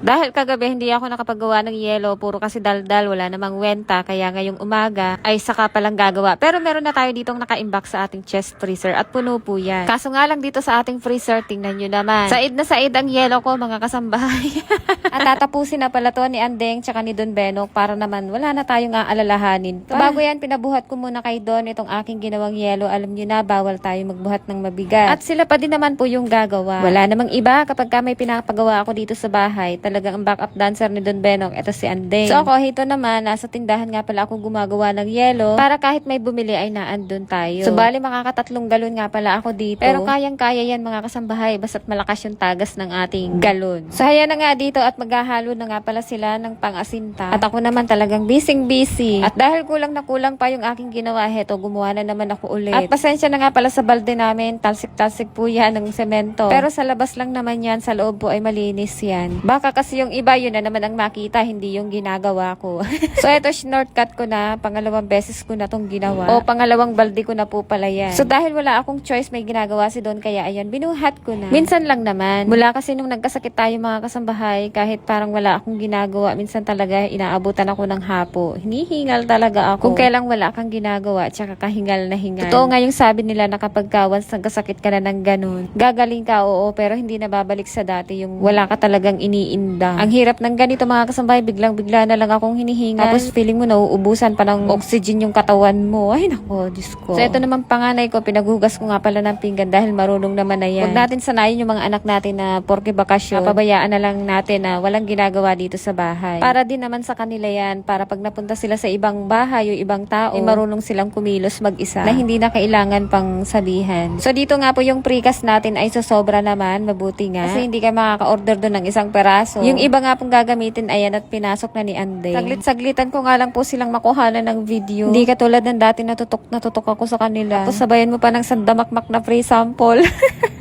Dahil kagabi hindi ako nakapagawa ng yelo, puro kasi daldal, wala namang wenta, kaya ngayong umaga ay saka palang gagawa. Pero meron na tayo ditong naka-imbak sa ating chest freezer at puno po yan. Kaso nga lang dito sa ating freezer, tingnan nyo naman. Said na said ang yelo ko, mga kasambahay. At tatapusin na pala to ni Andeng tsaka ni Don Benok para naman wala na tayong aalalahanin. So, bago yan, pinabuhat ko muna kay Don itong aking ginawang yelo. Alam nyo na, bawal tayo magbuhat ng mabigat. At sila pa din naman po yung gagawa. Wala namang iba kapag may pinapagawa ako dito sa bahay. Talagang ang backup dancer ni Don Benok, ito si Andeng. So ako, ito naman, nasa tindahan nga pala ako gumagawa ng yelo para kahit may bumili ay naandun tayo. So bali, makakatatlong galon nga pala ako dito. Pero kayang-kaya yan mga kasambahay, basta't malakas yung tagas ng ating galon. So ayan na nga dito at maghahalo na nga pala sila ng pang-asinta. At ako naman talagang busy. At dahil kulang na kulang pa yung aking ginawa, heto, gumawa na naman ako ulit. At pasensya na nga pala sa balde namin, talsik-talsik po yan ng semento. Pero sa labas lang naman yan, sa loob po ay malinis yan. Baka kasi yung iba, yun na naman ang makita, hindi yung ginagawa ko. So eto, shortcut ko na, pangalawang beses ko na tong ginawa. O pangalawang balde ko na po pala yan. So dahil wala akong choice, may ginagawa si Don, kaya ayan, binuhat ko na. Minsan lang naman. Mula kasi nung nagkasakit tayo mga kasambahay, kahit parang wala akong ginagawa, minsan talaga inaabutan ako ng hapo. Hinihingal talaga ako. Kung kailang wala kang ginagawa, tsaka kahingal na hingal. Totoo nga yung sabi nila na kapag once nagkasakit ka na ng ganun, gagaling ka, oo, pero hindi na babalik sa dati yung wala ka talagang iniinda. Ang hirap ng ganito mga kasambahay, biglang-bigla na lang akong hinihingal. Tapos feeling mo nauubusan pa ng oxygen yung katawan mo. Ay nako, Diyos ko. So ito naman panganay ko, pinaghugas ko nga pala ng pinggan dahil marunong naman na yan. Huwag natin sanayin yung mga anak natin na porke bakasyon, pabayaan na lang natin na walang ginagawa dito sa bahay. Para din naman sa kanila yan, para pag napunta sila sa ibang bahay o ibang tao, ay marunong silang kumilos mag-isa na hindi na kailangan pang sabihan. So dito nga po yung precast natin ay sosobra naman, mabuti nga. Kasi hindi ka makaka-order doon ng isang peraso. Yung iba nga pong gagamitin, ayan, at pinasok na ni Ande. Saglit-saglitan ko nga lang po silang makuhanan ng video. Hindi katulad ng dati natutok ako sa kanila. Tapos sabayan mo pa ng sandamakmak na free sample.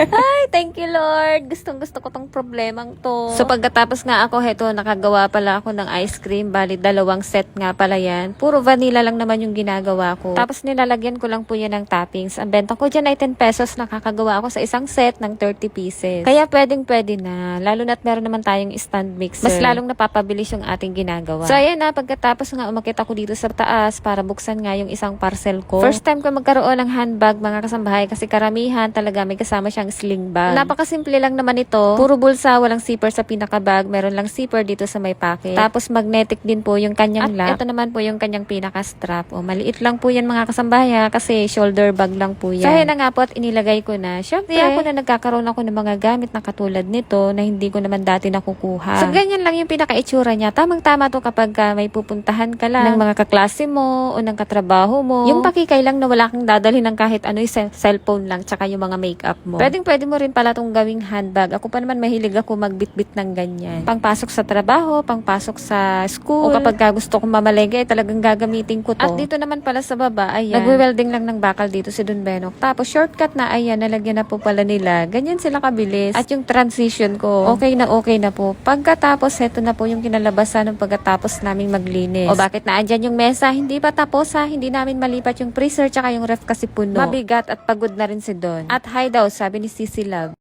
Ay, thank you Lord. Gustong-gusto ko tong problemang to. So pagkatapos nga ako, heto, nakagawa pala ako ng ice cream. Bali, 2 set nga pala yan. Puro vanilla lang naman yung ginagawa ko. Tapos nilalagyan ko lang po yan ng toppings. Ang benta ko dyan ay 10 pesos. Nakakagawa ako sa isang set ng 30 pieces. Kaya pwedeng-pwede na. Lalo na't meron naman tayong stand mixer. Mas lalong napapabilis yung ating ginagawa. So ayan na, pagkatapos nga umakit ako dito sa taas para buksan nga yung isang parcel ko. First time ko magkaroon ng handbag mga kasambahay kasi karamihan talaga may kasama siyang sling bag. Napakasimple lang naman ito. Puro bulsa, walang zipper sa pinakabag. Meron lang zipper dito sa may pocket. Tapos magnetic din po yung kanyang lock. At ito naman po yung kanyang pinaka-strap. O, maliit lang po yan mga kasambahay kasi shoulder bag lang po yan. So ayan na nga po at inilagay ko na. Syempre, ako na nagkakaroon ako ng mga gamit na katulad nito na hindi ko naman dati nakukuha. So ganyan lang yung pinaka-itsura niya. Tamang-tama to kapag may pupuntahan ka lang ng mga kaklase mo o ng katrabaho mo. Yung pakikay lang na wala kang dadalhin ng kahit ano, yung cellphone lang tsaka yung mga makeup mo. Pwede mo rin pala tong gawing handbag. Ako pa naman mahilig ako magbitbit ng ganyan. Pangpasok sa trabaho, pangpasok sa school, o kapag gusto kong mamalengke, talagang gagamitin ko to. At dito naman pala sa baba, ayan, nagwe-welding lang ng bakal dito si Don Benok. Tapos shortcut na, ayan, nalagyan na po pala nila. Ganyan sila kabilis. At yung transition ko, okay na po. Pagkatapos, heto na po yung kinalabasan ng pagkatapos naming maglinis. O bakit na andyan yung mesa? Hindi pa tapos ha. Hindi namin malipat yung freezer tsaka yung ref kasi puno. Mabigat at pagod na rin si Don. At hi daw, sabi ni Sisi Love.